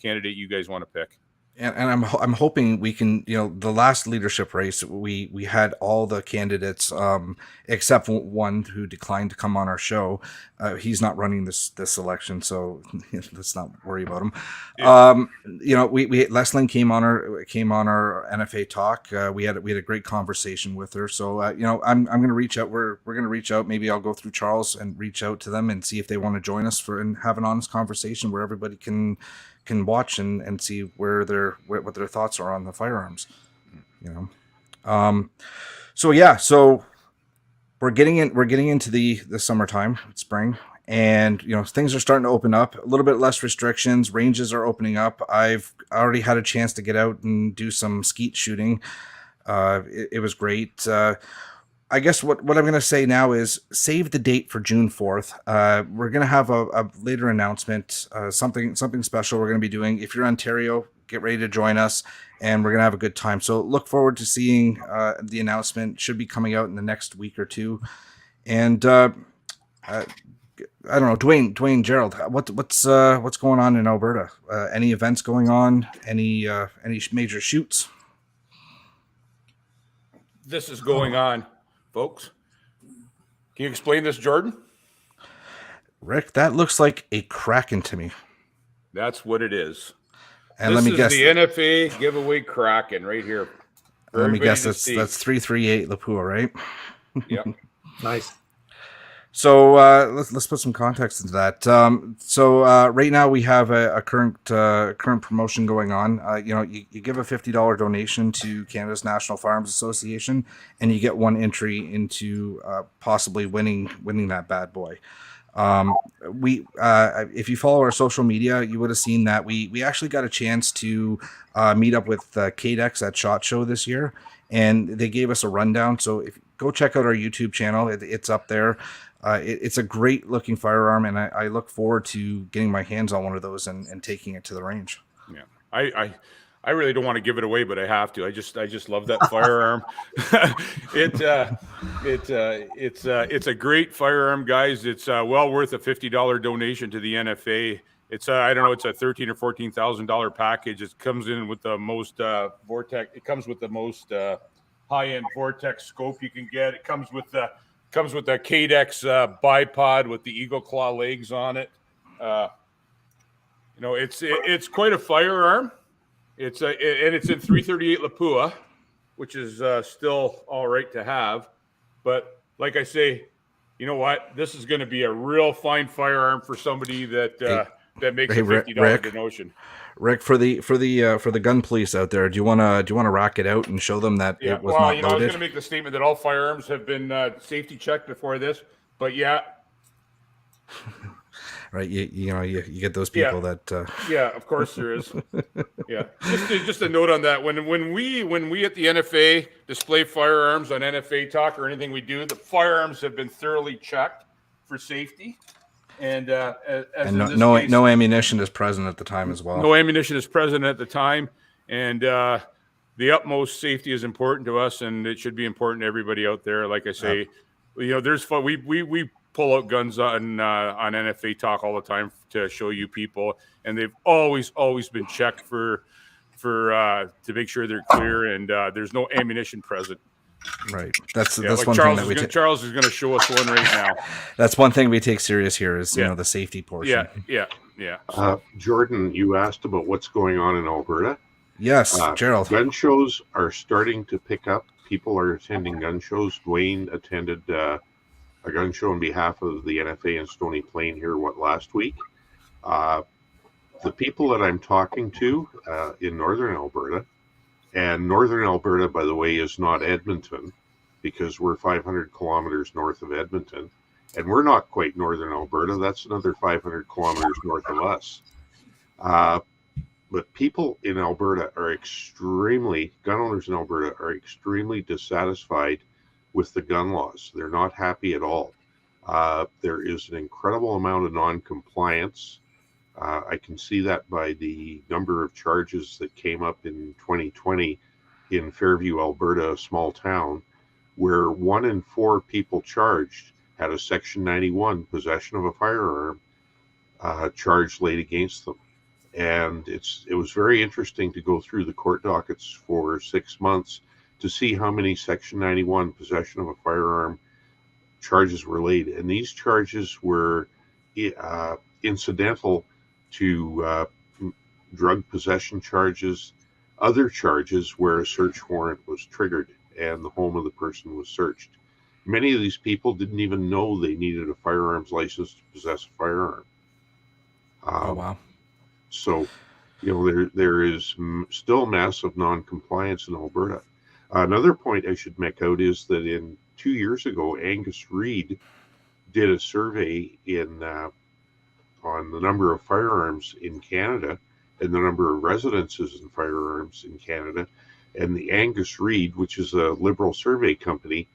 candidate you guys want to pick. And I'm hoping we can, the last leadership race, we had all the candidates except one who declined to come on our show. He's not running this election, so let's not worry about him. Yeah. We Lesley came on our NFA Talk. We had a great conversation with her. So I'm going to reach out. We're going to reach out. Maybe I'll go through Charles and reach out to them and see if they want to join us and have an honest conversation where everybody can watch and see what their thoughts are on the firearms, So we're getting into the summertime, spring, and things are starting to open up a little bit, less restrictions, ranges are opening up. I've already had a chance to get out and do some skeet shooting. It was great. I guess what I'm going to say now is save the date for June 4th. We're going to have a later announcement, something special we're going to be doing. If you're in Ontario, get ready to join us, and we're going to have a good time. So look forward to seeing the announcement. Should be coming out in the next week or two. And I don't know, Dwayne, Gerald, what's going on in Alberta? Any events going on? Any major shoots? This is going on, folks. Can you explain this, Jordan? Rick, that looks like a Kraken to me. That's what it is. And let me guess, the NFA giveaway Kraken right here. Let me guess, that's 338 Lapua, right? Yep. Nice. So let's put some context into that. So right now we have a current promotion going on. You give a $50 donation to Canada's National Firearms Association, and you get one entry into possibly winning that bad boy. If you follow our social media, you would have seen that we actually got a chance to meet up with KDEX at SHOT Show this year, and they gave us a rundown. So go check out our YouTube channel. It's up there. It's a great looking firearm, and I look forward to getting my hands on one of those and taking it to the range. Yeah, I really don't want to give it away, but I have to. I just love that firearm. It's a great firearm, guys. It's well worth a $50 donation to the NFA. It's I don't know, it's a $13,000 or $14,000 package. It comes in with the most Vortex. It comes with the most high-end Vortex scope you can get. It comes with the KDEX bipod with the Eagle Claw legs on it. It's quite a firearm. It's in 338 Lapua, which is still all right to have. But like I say, you know what? This is going to be a real fine firearm for somebody that makes a $50 donation. Rick, for the gun police out there, do you want to rock it out and show them that it was not loaded? I was going to make the statement that all firearms have been safety checked before this, but yeah. Right, you get those people that. Yeah, of course there is. Yeah, just a note on that. When we at the NFA display firearms on NFA Talk or anything we do, the firearms have been thoroughly checked for safety. And no ammunition is present at the time as well. No ammunition is present at the time, and the utmost safety is important to us, and it should be important to everybody out there. Like I say, there's fun. We pull out guns on NFA Talk all the time to show you people, and they've always been checked for to make sure they're clear and there's no ammunition present. Right. That's one Charles thing that Charles is going to show us one right now. That's one thing we take serious here is the safety portion. Yeah. Jordan, you asked about what's going on in Alberta. Yes, Gerald. Gun shows are starting to pick up. People are attending gun shows. Dwayne attended a gun show on behalf of the NFA in Stony Plain here last week. The people that I'm talking to in Northern Alberta. And Northern Alberta, by the way, is not Edmonton because we're 500 kilometers north of Edmonton. And we're not quite Northern Alberta. That's another 500 kilometers north of us. But people in Alberta gun owners in Alberta are extremely dissatisfied with the gun laws. They're not happy at all. There is an incredible amount of non-compliance. I can see that by the number of charges that came up in 2020 in Fairview, Alberta, a small town, where 1 in 4 people charged had a Section 91 possession of a firearm charge laid against them. And it was very interesting to go through the court dockets for 6 months to see how many Section 91 possession of a firearm charges were laid. And these charges were incidental to drug possession charges, other charges where a search warrant was triggered and the home of the person was searched. Many of these people didn't even know they needed a firearms license to possess a firearm. Oh, wow. So, there is still massive non-compliance in Alberta. Another point I should make out is that 2 years ago, Angus Reid did a survey on the number of firearms in Canada and the number of residences in firearms in Canada. And the Angus Reid, which is a Liberal survey company,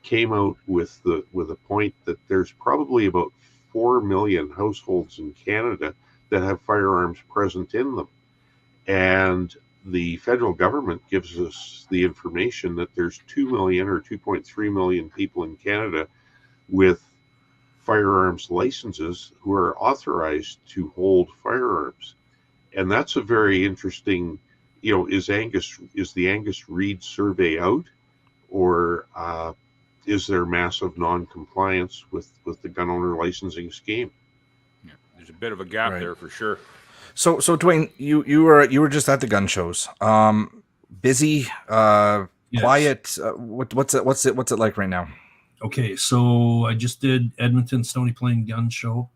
came out with a point that there's probably about 4 million households in Canada that have firearms present in them. And the federal government gives us the information that there's 2 million or 2.3 million people in Canada with firearms licenses who are authorized to hold firearms. And that's a very interesting, is the Angus Reid survey out, or is there massive non-compliance with the gun owner licensing scheme? Yeah, there's a bit of a gap there for sure. So Dwayne, you were just at the gun shows. Busy, Yes. quiet. What's it like right now? Okay, so I just did Edmonton Stony Plain Gun Show,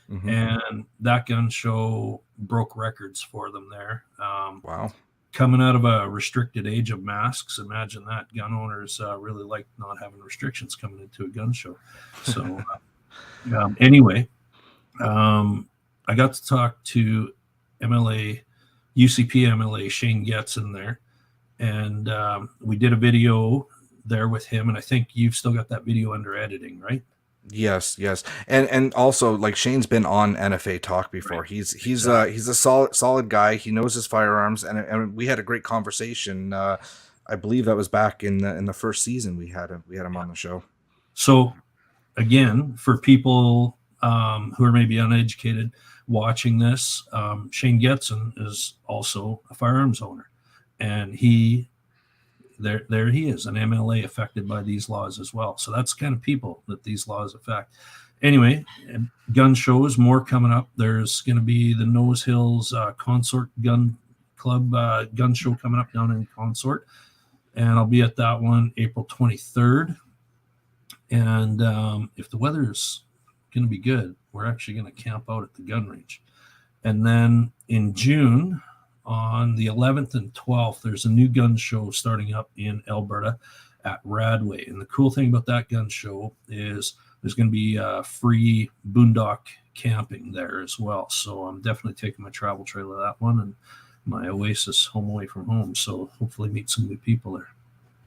and that gun show broke records for them there. Wow. Coming out of a restricted age of masks, imagine that. Gun owners really like not having restrictions coming into a gun show. So anyway, I got to talk to UCP MLA Shane Getz in there, and we did a video there with him, and I think you've still got that video under editing, right? Yes, and also, like, Shane's been on NFA Talk before. Right. He's a solid guy. He knows his firearms, and we had a great conversation. I believe that was back in the first season. We had him on the show. So again, for people who are maybe uneducated watching this, Shane Getson is also a firearms owner, and there he is, an MLA affected by these laws as well. So that's the kind of people that these laws affect. Anyway, gun shows, more coming up. There's going to be the Nose Hills Consort Gun Club gun show coming up down in Consort, and I'll be at that one April 23rd. And if the weather's going to be good, we're actually going to camp out at the gun range. And then in June, on the 11th and 12th, there's a new gun show starting up in Alberta at Radway. And the cool thing about that gun show is there's going to be free boondock camping there as well. So I'm definitely taking my travel trailer to that one, and my Oasis home away from home. So hopefully meet some good people there.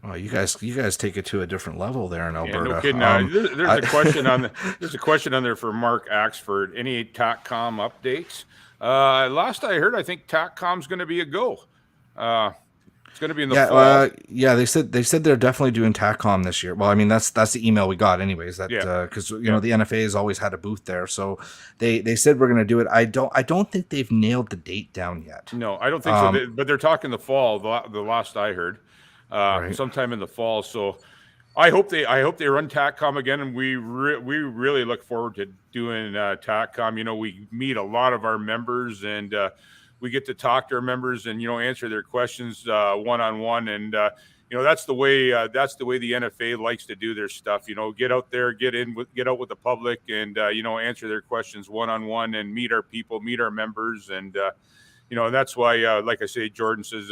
Oh, you guys take it to a different level there in Alberta. Yeah, no kidding. There's a question on there for Mark Axford. Any TACCOM updates? Last I heard, I think TACCOM's going to be a go. It's going to be in the fall. They said they're definitely doing TACCOM this year. Well, I mean, that's the email we got, anyways. That because the NFA has always had a booth there, so they said we're going to do it. I don't think they've nailed the date down yet. No, I don't think so. But they're talking the fall. The last I heard, sometime in the fall. So I hope they run TACCOM again, and we really look forward to doing TACCOM. We meet a lot of our members, and we get to talk to our members and answer their questions one-on-one, and that's the way the NFA likes to do their stuff. Get out there, get out with the public, and answer their questions one-on-one, and meet our people, meet our members, and that's why, like I say, Jordan says,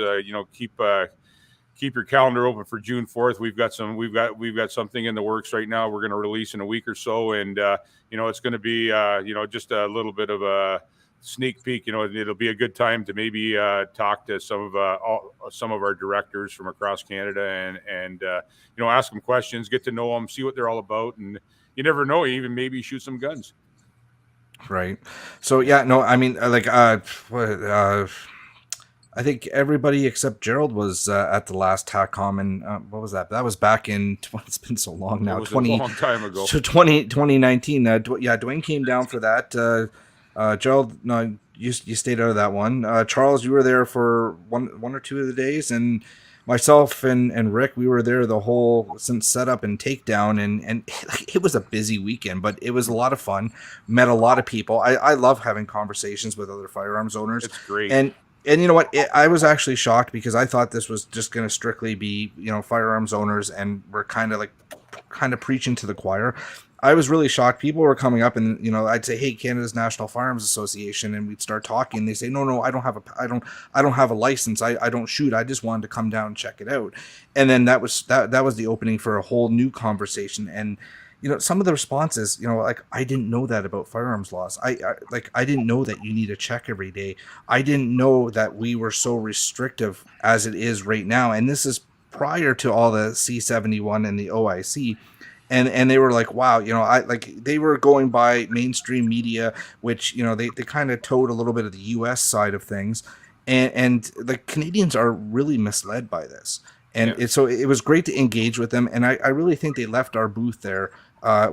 keep your calendar open for June 4th. We've got something in the works right now. We're going to release in a week or so, and it's going to be just a little bit of a sneak peek. It'll be a good time to maybe talk to some of our directors from across Canada, and ask them questions, get to know them, see what they're all about, and you never know. You even maybe shoot some guns. Right. So yeah, no, I mean, I think everybody except Gerald was at the last TACOM, and what was that? That was back in, it's been so long now, It was a long time ago. 2019. Dwayne came down for that. Gerald, no, you stayed out of that one. Charles, you were there for one or two of the days, and myself and Rick, we were there the whole since setup and takedown, and it was a busy weekend, but it was a lot of fun. Met a lot of people. I love having conversations with other firearms owners. It's great. And you know what? I was actually shocked because I thought this was just going to strictly be, firearms owners, and we're kind of preaching to the choir. I was really shocked. People were coming up, and I'd say, "Hey, Canada's National Firearms Association," and we'd start talking. They say, "No, I don't have a license. I don't shoot. I just wanted to come down and check it out." And then that was the opening for a whole new conversation. And some of the responses, I didn't know that about firearms laws. I didn't know that you need a check every day. I didn't know that we were so restrictive as it is right now. And this is prior to all the C71 and the OIC. And they were like, wow, they were going by mainstream media, which, they kind of towed a little bit of the US side of things. And the Canadians are really misled by this. And so it was great to engage with them. And I really think they left our booth there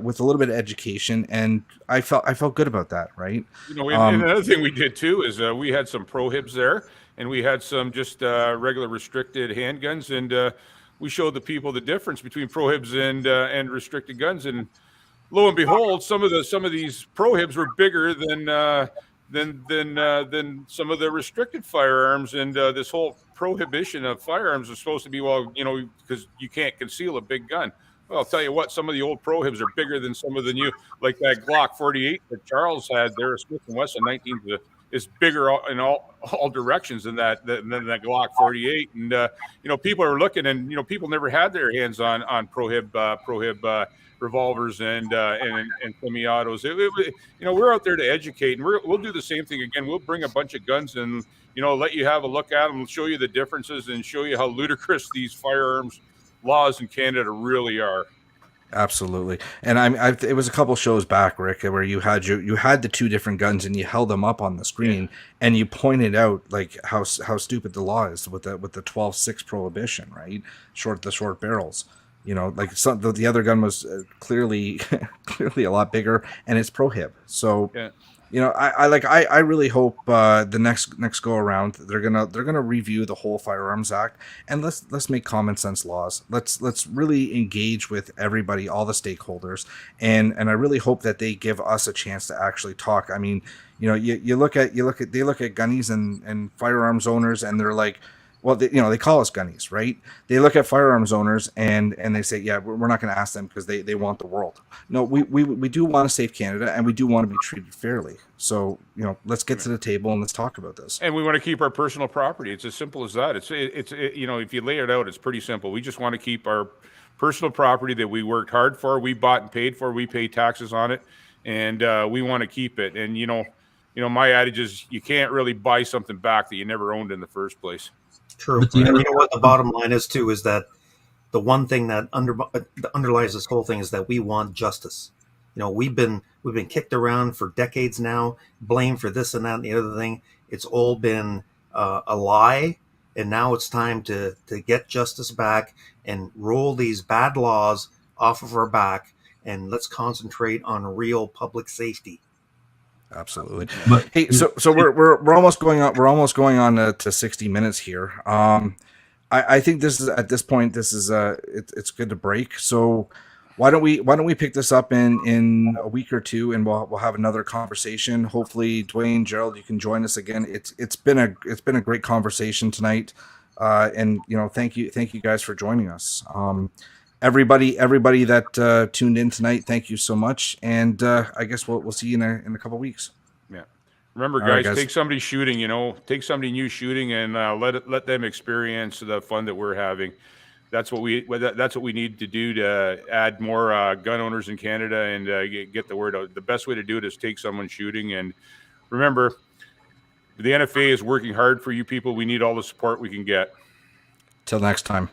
with a little bit of education, and I felt good about that, right? And another thing we did too is we had some prohibs there, and we had some just regular restricted handguns, and we showed the people the difference between prohibs and restricted guns, and lo and behold, some of these prohibs were bigger than some of the restricted firearms, and this whole prohibition of firearms is supposed to be, because you can't conceal a big gun. Well, I'll tell you what, some of the old prohibs are bigger than some of the new, like that Glock 48 that Charles had there, Smith & Wesson 19 is bigger in all directions than that Glock 48. And people are looking, and people never had their hands on prohib revolvers and semi-autos. We're out there to educate, and we'll do the same thing again. We'll bring a bunch of guns and let you have a look at them, we'll show you the differences, and show you how ludicrous these firearms laws in Canada really are. Absolutely. And it was a couple shows back, Rick, where you had the two different guns and you held them up on the screen, and you pointed out like how stupid the law is with the 12.6 prohibition, right? The short barrels. The other gun was clearly a lot bigger, and it's prohib. So I really hope the next go around they're gonna review the whole Firearms Act, and let's make common sense laws. Let's really engage with everybody, all the stakeholders, and I really hope that they give us a chance to actually talk. I mean, they look at gunnies and firearms owners, and they're like, well, they call us gunnies, right? They look at firearms owners and they say, yeah, we're not going to ask them because they want the world. No, we do want to save Canada, and we do want to be treated fairly. So, let's get to the table and let's talk about this. And we want to keep our personal property. It's as simple as that. It's if you lay it out, it's pretty simple. We just want to keep our personal property that we worked hard for, we bought and paid for, we pay taxes on it, and we want to keep it. And my adage is you can't really buy something back that you never owned in the first place. True. And you know what the bottom line is too, is that the one thing that underlies this whole thing is that we want justice. We've been kicked around for decades now, blamed for this and that and the other thing. It's all been a lie, and now it's time to get justice back and roll these bad laws off of our back, and let's concentrate on real public safety. Absolutely. But hey, so we're almost going on. We're almost going on to 60 minutes here. I think this is at this point. This is it's good to break. So why don't we pick this up in a week or two, and we'll have another conversation. Hopefully, Dwayne, Gerald, you can join us again. It's been a great conversation tonight, and thank you guys for joining us. Everybody that tuned in tonight, thank you so much, and I guess we'll see you in a couple weeks. Yeah, remember, guys, take somebody shooting. Take somebody new shooting, and let them experience the fun that we're having. That's what we need to do to add more gun owners in Canada and get the word out. The best way to do it is take someone shooting, and remember, the NFA is working hard for you people. We need all the support we can get. Till next time.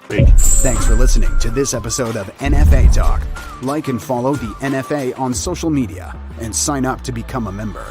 Thank you. Thanks for listening to this episode of NFA Talk. Like and follow the NFA on social media and sign up to become a member.